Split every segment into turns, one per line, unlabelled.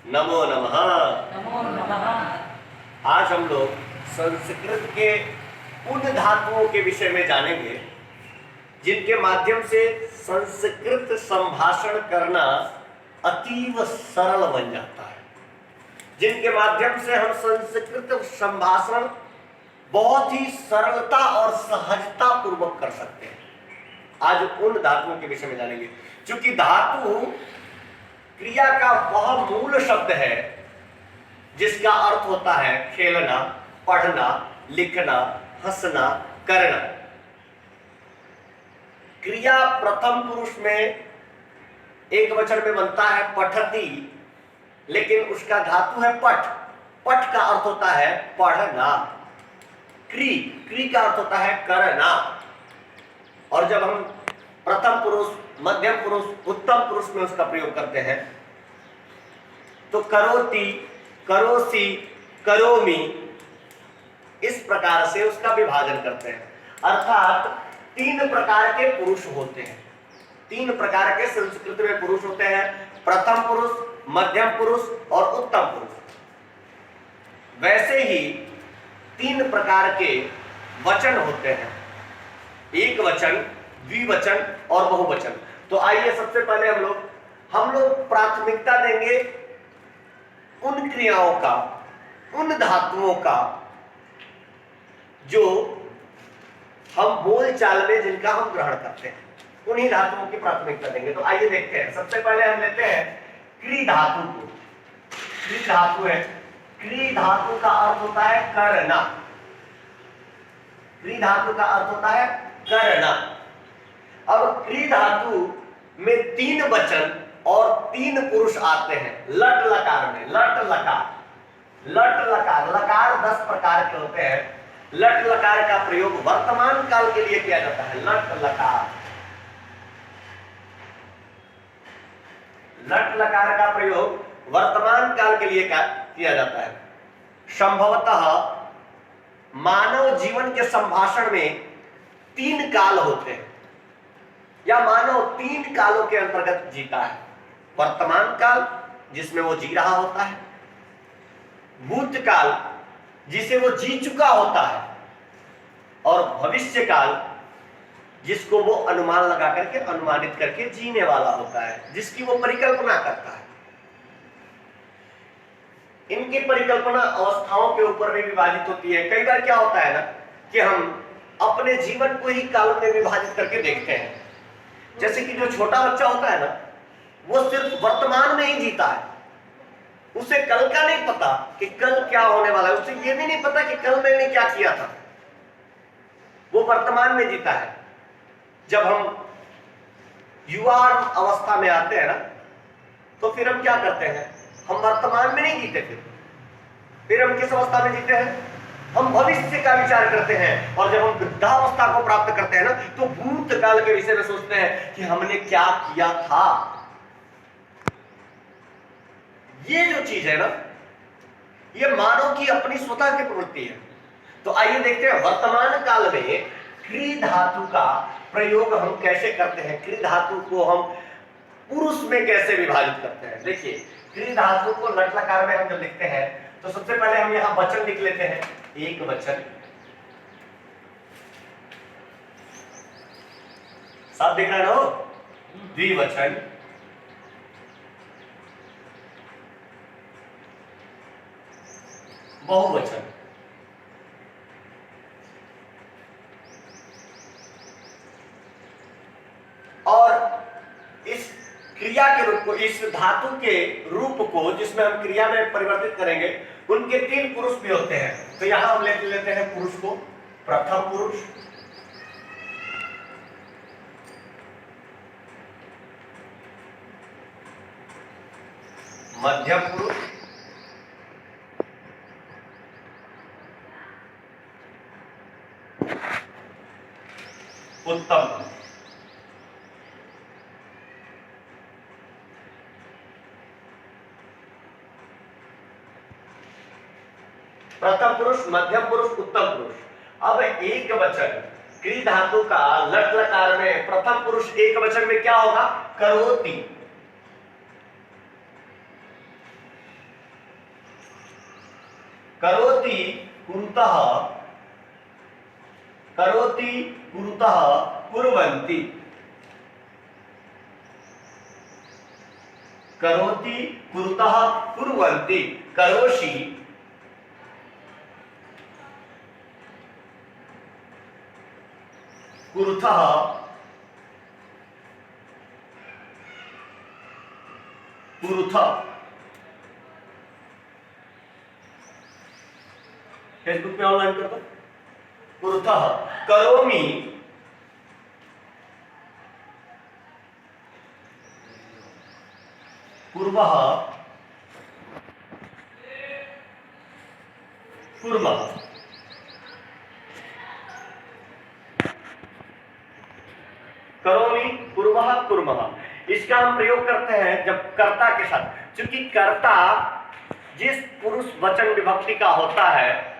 नमो नमः।
नमो नमः।
आज हम लोग संस्कृत के उन धातुओं के विषय में जानेंगे जिनके माध्यम से संस्कृत संभाषण करना अतीव सरल बन जाता है, जिनके माध्यम से हम संस्कृत संभाषण बहुत ही सरलता और सहजता पूर्वक कर सकते हैं। आज उन धातुओं के विषय में जानेंगे। क्योंकि धातु क्रिया का वह मूल शब्द है जिसका अर्थ होता है खेलना, पढ़ना, लिखना, हंसना, करना। क्रिया प्रथम पुरुष में एक वचन में बनता है पठती, लेकिन उसका धातु है पठ। पठ का अर्थ होता है पढ़ना। क्री का अर्थ होता है करना। और जब हम प्रथम पुरुष, मध्यम पुरुष, उत्तम पुरुष में उसका प्रयोग करते हैं तो करोति, करोसी, करोमि, इस प्रकार से उसका विभाजन करते हैं। अर्थात तीन प्रकार के पुरुष होते हैं। तीन प्रकार के संस्कृत में पुरुष होते हैं: प्रथम पुरुष, मध्यम पुरुष और उत्तम पुरुष। वैसे ही तीन प्रकार के वचन होते हैं: एक वचन, द्विवचन और बहुवचन। तो आइए सबसे पहले हम लोग प्राथमिकता देंगे उन क्रियाओं का, उन धातुओं का जो हम बोलचाल में जिनका हम ग्रहण करते हैं, उन्हीं धातुओं की प्राथमिकता देंगे। तो आइए देखते हैं। सबसे पहले हम लेते हैं क्री धातु को। क्री धातु है, क्री धातु का अर्थ होता है करना। क्री धातु का अर्थ होता है करना। अब क्री धातु में तीन वचन और तीन पुरुष आते हैं लट लकार में। लट लकार, लकार 10 प्रकार के होते हैं। लट लकार का प्रयोग वर्तमान काल के लिए किया जाता है। लट लकार का प्रयोग वर्तमान काल के लिए किया जाता है। संभवतः मानव जीवन के संभाषण में तीन काल होते हैं, या मानव तीन कालों के अंतर्गत जीता है: वर्तमान काल, जिसमें वो जी रहा होता है; भूतकाल, जिसे वो जी चुका होता है; और भविष्य काल, जिसको वो अनुमान लगा करके, अनुमानित करके जीने वाला होता है, जिसकी वो परिकल्पना करता है। इनकी परिकल्पना अवस्थाओं के ऊपर भी विभाजित होती है। कई बार क्या होता है ना कि हम अपने जीवन को ही कालों में विभाजित करके देखते हैं। जैसे कि जो छोटा बच्चा होता है ना, वो सिर्फ वर्तमान में ही जीता है। उसे कल का नहीं पता कि कल क्या होने वाला है। उसे ये भी नहीं पता कि कल मैंने क्या किया था। वो वर्तमान में जीता है। जब हम युवा अवस्था में आते हैं ना, तो फिर हम क्या करते हैं? हम वर्तमान में नहीं जीते। फिर हम किस अवस्था में जीते हैं? हम भविष्य का विचार करते हैं। और जब हम वृद्धावस्था को प्राप्त करते हैं ना, तो भूतकाल के विषय में सोचते हैं कि हमने क्या किया था। ये जो चीज है ना, ये मानव की अपनी स्वतः की प्रवृत्ति है। तो आइए देखते हैं वर्तमान काल में क्री धातु का प्रयोग हम कैसे करते हैं। क्री धातु को हम पुरुष में कैसे विभाजित करते हैं। देखिए, क्री धातु को लट लकार में हम जब लिखते हैं तो सबसे पहले हम यहां वचन लिख लेते हैं। एक वचन, साफ दिख रहा है ना? द्विवचन, बहुवचन। और इस क्रिया के रूप को, इस धातु के रूप को जिसमें हम क्रिया में परिवर्तित करेंगे, उनके तीन पुरुष भी होते हैं। तो यहां हम लेते हैं पुरुष को: प्रथम पुरुष, मध्यम पुरुष, उत्तम पुरुष। प्रथम पुरुष, मध्यम पुरुष, उत्तम पुरुष। अब एक वचन क्री धातु का लट लकार में प्रथम पुरुष एक वचन में क्या होगा? करोति। करोति कुरुतः, करोति कुरुतः कुर्वन्ति, करोति कुरुतः कुर्वन्ति, करोषि कुरुतः कुरुथ। फेसबुक पे ऑनलाइन कर दो। कुरुतः करोमि कुर्वः कुर्मः। करोमि कुर्वः कुर्मः, इसका हम प्रयोग करते हैं जब कर्ता के साथ, क्योंकि कर्ता जिस पुरुष वचन विभक्ति का होता है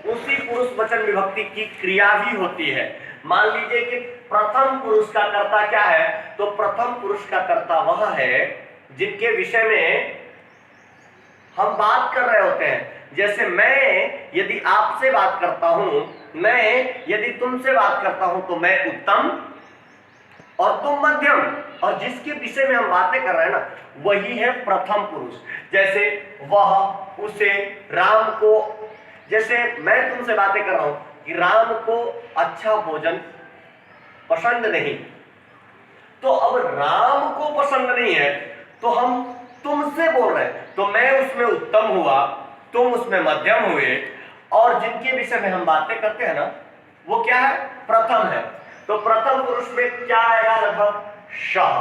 उसी पुरुष वचन विभक्ति की क्रिया भी होती है। मान लीजिए कि प्रथम पुरुष का कर्ता क्या है, तो प्रथम पुरुष का कर्ता वह है जिनके विषय में हम बात कर रहे होते हैं। जैसे मैं यदि आपसे बात करता हूं, मैं यदि तुमसे बात करता हूं, तो मैं उत्तम और तुम मध्यम, और जिसके विषय में हम बातें कर रहे हैं ना वही है प्रथम पुरुष। जैसे वह, उसे, राम को। जैसे मैं तुमसे बातें कर रहा हूं कि राम को अच्छा भोजन पसंद नहीं, तो अब राम को पसंद नहीं है तो हम तुमसे बोल रहे हैं, तो मैं उसमें उत्तम हुआ, तुम उसमें मध्यम हुए, और जिनके विषय में हम बातें करते हैं ना वो क्या है, प्रथम है। तो प्रथम पुरुष में क्या आएगा, लगभग शह।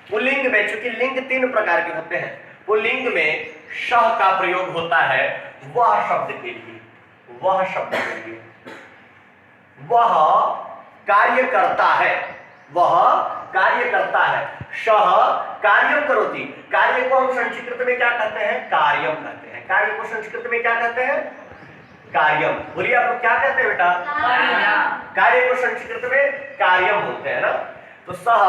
पुल्लिंग में, चूंकि लिंग 3 प्रकार के होते हैं, पुल्लिंग में शह का प्रयोग होता है वह शब्द के लिए, वह शब्द के लिए। वह कार्य करता है, वह कार्य करता है। शह कार्यम करोति, कार्य को हम संस्कृत में क्या कहते हैं, कार्यम कहते हैं। कार्य को संस्कृत में क्या कहते हैं, कार्यम। बोलिए आप लोग क्या कहते हैं बेटा, कार्य को संस्कृत में कार्यम बोलते हैं ना। तो सह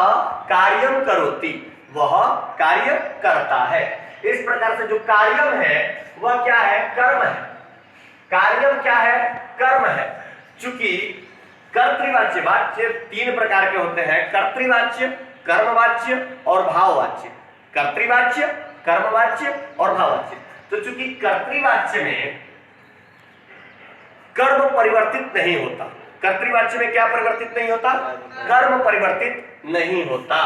कार्यम करोति, वह कार्य करता है। इस प्रकार से जो कार्यम है वह क्या है, कर्म है। कार्यम क्या है, कर्म है। चूंकि कर्तृवाच्य, वाच्य 3 प्रकार के होते हैं, कर्तृवाच्य, कर्मवाच्य और भाववाच्य। कर्तृवाच्य, कर्मवाच्य और भाववाच्य। तो चूंकि कर्तृवाच्य में कर्म परिवर्तित नहीं होता, कर्तृवाच्य में क्या परिवर्तित नहीं होता, कर्म परिवर्तित नहीं होता,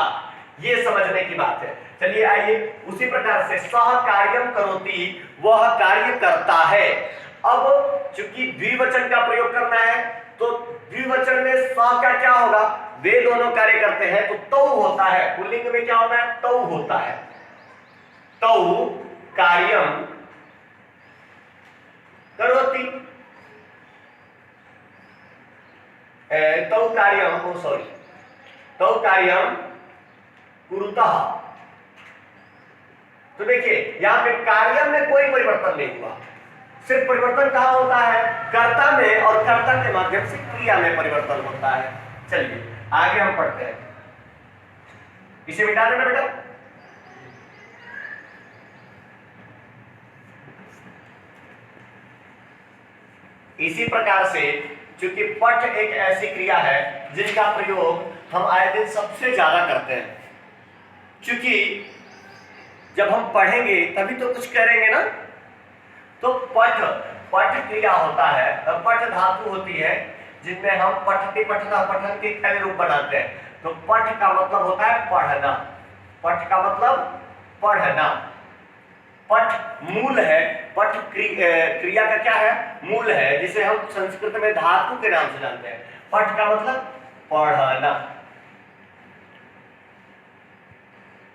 ये समझने की बात है। चलिए आइए, उसी प्रकार से सह कार्यम करोति, वह कार्य करता है। अब चूंकि द्विवचन का प्रयोग करना है तो द्विवचन में सह का क्या होगा, वे दोनों कार्य करते हैं तो तौ होता है। पुल्लिंग में क्या होता है, तौ होता है। तौ कार्यम करोति, तौ कार्यम, सॉरी, तौ कार्यम कुरुतः। तो देखिए यहां पे कार्य में कोई परिवर्तन नहीं हुआ, सिर्फ परिवर्तन कहां होता है, कर्ता में, और कर्ता के माध्यम से क्रिया में परिवर्तन होता है। चलिए आगे हम पढ़ते हैं, इसे मिटा देना बेटा। इसी प्रकार से चूंकि पठ एक ऐसी क्रिया है जिसका प्रयोग हम आए दिन सबसे ज्यादा करते हैं, क्योंकि जब हम पढ़ेंगे तभी तो कुछ करेंगे ना। तो पठ, पठ क्रिया होता है, पठ धातु होती है जिनमें हम पठती पठता पठन के कई रूप बनाते हैं। तो पठ का मतलब होता है पढ़ना, पठ का मतलब पढ़ना। पठ मूल है, पठ क्रिया का क्या है, मूल है, जिसे हम संस्कृत में धातु के नाम से जानते हैं। पठ का मतलब पढ़ना।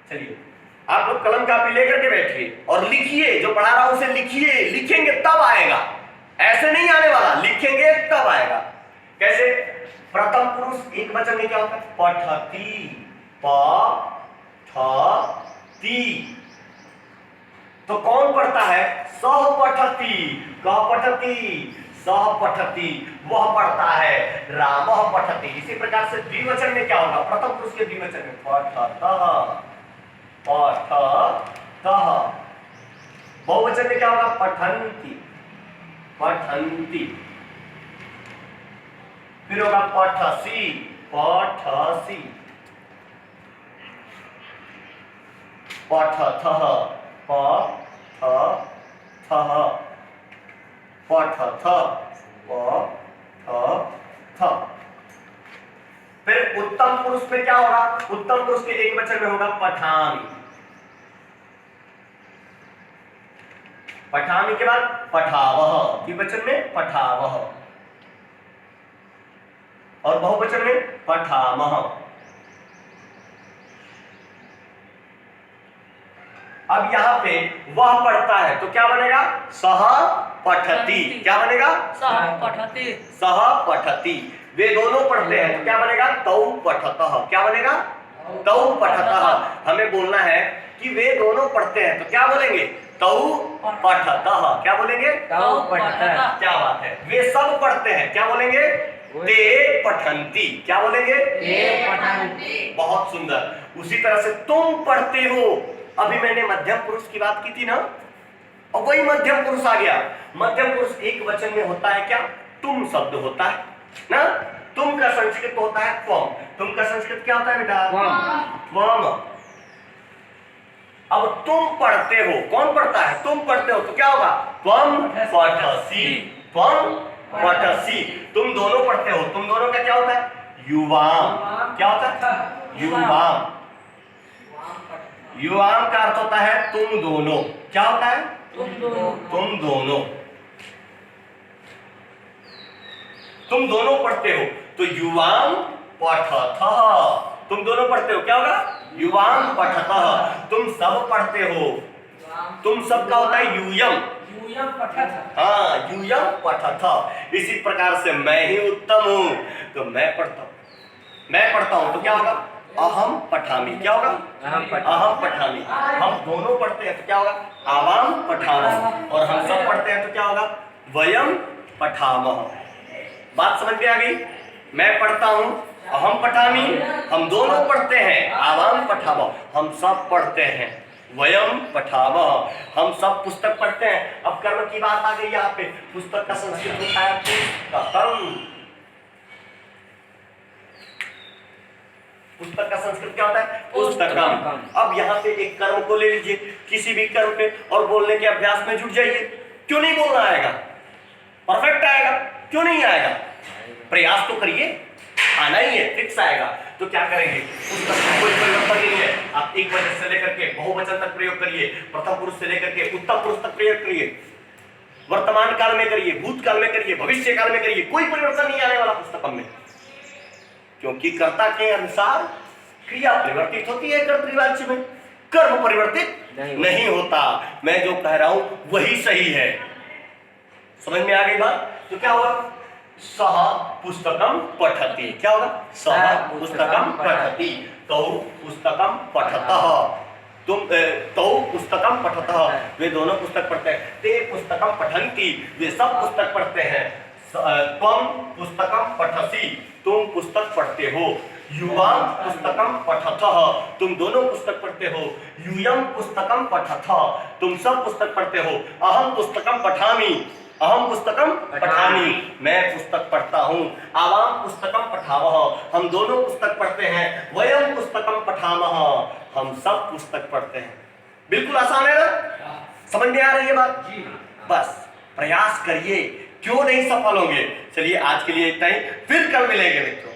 चलिए आप लोग कलम कापी लेकर के बैठिए और लिखिए, जो पढ़ा रहा हूं उसे लिखिए, लिखेंगे तब आएगा, ऐसे नहीं आने वाला, लिखेंगे तब आएगा। कैसे, प्रथम पुरुष एक वचन में क्या होता है, पठती, प-ठ-ती। तो कौन पढ़ता है, सह पठती, कह पठती, सह पठती, वह पढ़ता है, रामः पठती। इसी प्रकार से द्विवचन में क्या होगा, प्रथम पुरुष के द्विवचन में पठतः, पठतः, बहुवचन में क्या होगा? पठन्ति, पठन्ति। फिर होगा पठसि, पठसि। पठथः, पठथः, पठथ, पठथ। फिर उत्तम पुरुष में क्या होगा? उत्तम पुरुष के एक वचन में होगा पठामि। पठामि के बाद पठावः, द्विवचन में पठावः, और बहुवचन में पठामः। अब यहां पे वह पढ़ता है तो क्या बनेगा? सह पठति। क्या बनेगा?
सह पठति,
सह पठति। वे दोनों पढ़ते हैं तो क्या बनेगा? तौ पठतः। क्या बनेगा? तौ पठतः। हमें बोलना है कि वे दोनों पढ़ते हैं तो क्या बोलेंगे? तौ पठतः। क्या बोलेंगे?
तौ पठतः।
क्या बात है। वे सब पढ़ते हैं, क्या बोलेंगे? ते पठन्ति। क्या बोलेंगे?
ते पठन्ति।
बहुत सुंदर। उसी तरह से तुम पढ़ते हो। अभी मैंने मध्यम पुरुष की बात की थी ना, और वही मध्यम पुरुष आ गया। मध्यम पुरुष एक वचन में होता है क्या? तुम शब्द होता है ना। तुम का संस्कृत होता है त्वम। तुम का संस्कृत क्या होता है बेटा? त्वम। अब तुम पढ़ते हो, कौन पढ़ता है? तुम पढ़ते हो तो क्या होगा? त्वम पठसि, त्वम पठसि। तुम दोनों पढ़ते हो, तुम दोनों का क्या होता है? युवाम। क्या होता है? युवाम। युवाम का अर्थ होता है तुम दोनों। क्या होता है?
तुम दोनों।
तुम दोनों, तुम दोनों पढ़ते हो तो युवाम पठतः। तुम दोनों पढ़ते हो, क्या होगा? युवाम पठतः। तुम सब पढ़ते हो, तुम सब का होता है यूयम।
यूयम पठतः।
हाँ, यूयम पठतः। इसी प्रकार से मैं ही उत्तम हूं तो मैं पढ़ता हूं। मैं पढ़ता हूं तो क्या होगा? अहम पठामि। क्या होगा? अहम पठामि। हम दोनों पढ़ते हैं तो क्या होगा? आवाम पठामः। और हम सब पढ़ते हैं तो क्या होगा? वयम पठामः। बात समझ में आ गई? मैं पढ़ता हूं, अहम पठामि। हम दोनों पढ़ते हैं, आवाम पठामः। हम सब पढ़ते हैं, वयम पठामः। हम सब पुस्तक पढ़ते हैं। अब कर्म की बात आ गई यहाँ पे। पुस्तक का संस्कृत होता है पुस्तकम। पुस्तक का संस्कृत क्या होता है? पुस्तकम। अब यहाँ पे एक कर्म को ले लीजिए, किसी भी कर्म पे, और बोलने के अभ्यास में जुट जाइए। क्यों नहीं बोलना आएगा? परफेक्ट आएगा। क्यों नहीं आएगा? प्रयास तो करिए, आना ही है, फिक्स आएगा। तो क्या करेंगे? पुस्तक में कोई परिवर्तन नहीं है। आप एक वचन से लेकर के बहुवचन तक प्रयोग करिए, प्रथम पुरुष से लेकर के उत्तम पुरुष तक प्रयोग करिए, वर्तमान काल में करिए, भूतकाल में करिए, भविष्य काल में करिए, कोई परिवर्तन नहीं आने वाला पुस्तक में। क्योंकि कर्ता के अनुसार क्रिया परिवर्तित होती है, कर्तृवाच्य में कर्म परिवर्तित नहीं होता। मैं जो कह रहा हूं वही सही है। समझ में आ गई बात? तो क्या होगा? सह पुस्तकम पठति। क्या होगा? सह पुस्तकम पठति। तौ पुस्तकम पठतः। तुम तौ पुस्तकम पठतः। वे दोनों पुस्तक पढ़ते हैं। ते पुस्तकम पठन्ति। वे सब पुस्तक पढ़ते हैं। त्वम पुस्तकम पठसि। तुम पुस्तक पढ़ते हो। युवाम पुस्तकम पठतः। तुम दोनों पुस्तक पढ़ते हो। यूयम पुस्तकम पठतः। तुम सब पुस्तक पढ़ते हो। अहम पुस्तकम पठामि। अहम पुस्तकम पठामि। मैं पुस्तक पढ़ता हूँ। आवाम पुस्तकम पठावः। हम दोनों पुस्तक पढ़ते हैं। वयम पुस्तकम पठामः। हम सब पुस्तक पढ़ते हैं। बिल्कुल आसान है ना? समझ में आ रही है बात? बस प्रयास करिए, क्यों नहीं सफल होंगे? चलिए आज के लिए इतना ही, फिर कल मिलेंगे मित्रों।